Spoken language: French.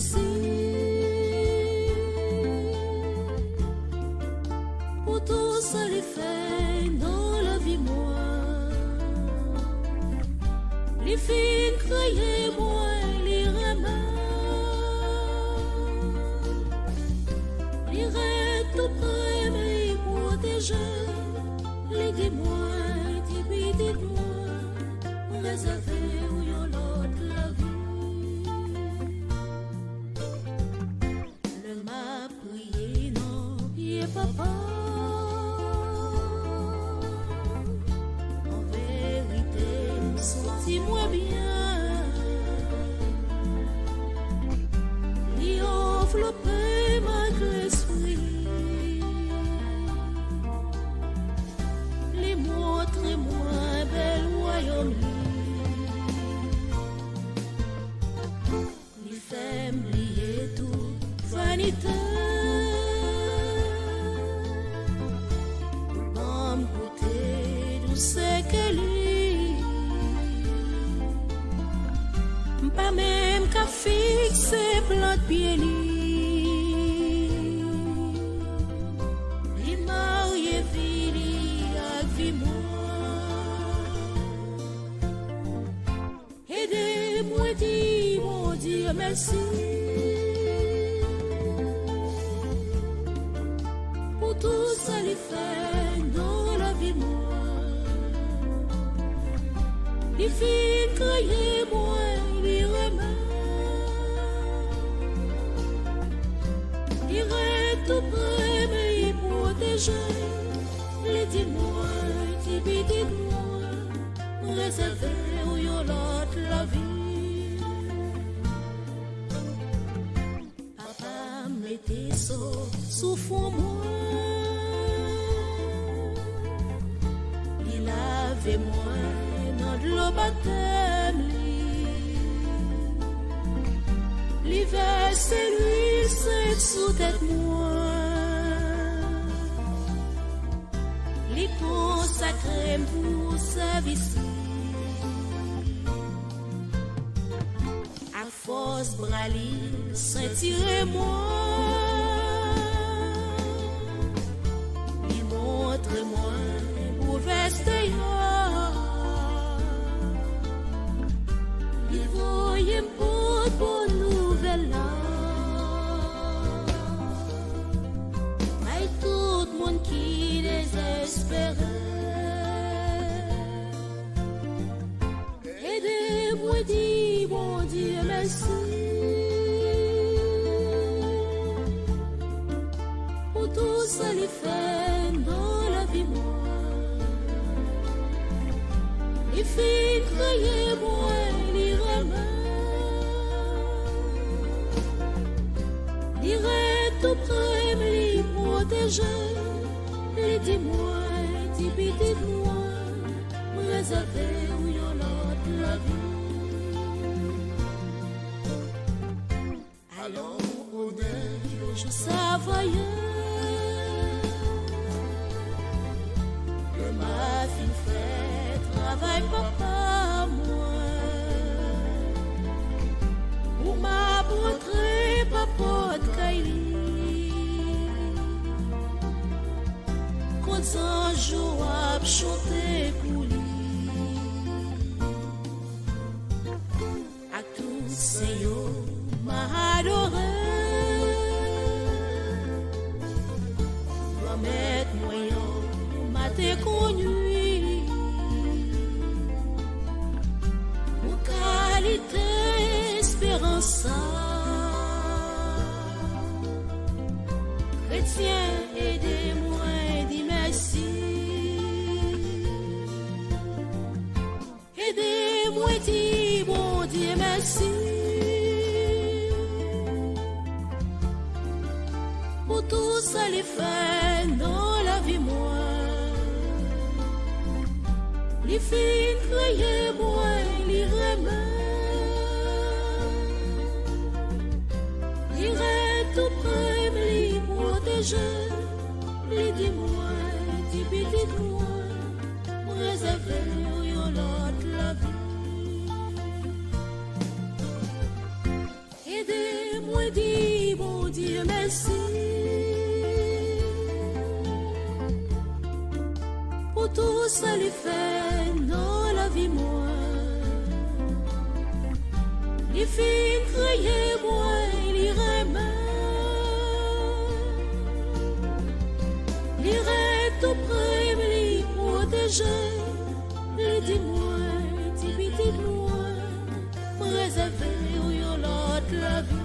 merci pour tout ça les fait dans la vie moi. Les filles criaient moi, les remèdes, les rêves tout près mais protégés, les dis-moi, dis-moi, réservez où y'en l'autre la vie. Le m'a prié, non, il est papa. En vérité, senti-moi bien. Il enveloppé malgré l'esprit. Les montrez-moi un bel royaume. Les femmes liées tout vanité. L'homme côté douce que lui. Pas même qu'à fixer plein de pieds li marié vili à vie moi. Aidez-moi dis mon Dieu merci pour tout ça les fait dans la vie moi. Les filles criaient moi les remèdes. Tout près mais il protégeait. Les dis-moi, dis-moi, réservez où y'en l'autre la vie. Papa mettez ça sous fond moi. Il avait moi dans de l'eau baptême. L'hiver c'est lui, c'est sous tête moi. Les consacrés pour service. À force brali, sentirez-moi. Les montrez-moi pour vester. Les voyez pour bonne nouvelle là. Tout le monde qui désespérait. Aidez-moi, dis mon Dieu, merci pour tout ça les fait dans la vie moi. Les filles criaient moi, les remèdes. Les rêves tout près, mais les protégés. Les dis-moi, dis-moi, réservez où y'en l'autre la vie. Alors, au début, je savoyais que ma fille fait travail papa moi. Pour ma portrait papa de Kaili. Un jour à chanter pour lui. À tous ces yeux m'a adoré. Dois mettre moyen m'a déconnu. Mon qualité espérance. Chrétien aidez-moi. Merci. Aidez-moi, dis bon Dieu, merci pour tout ça les fait dans la vie moi. Les filles criaient moi, les remèdes. Les rêves tout près, mais les protégés. Les dis-moi, dis-moi, réservez où y'en l'autre la vie. Aidez-moi. dis, mon Dieu, merci. Pour tout ça, les fait dans la vie, moi. Les filles criaient, moi, il irait l'irait tout près, me les protéger. Les dis-moi, les dis-moi, me réserver où y'en a de la vie.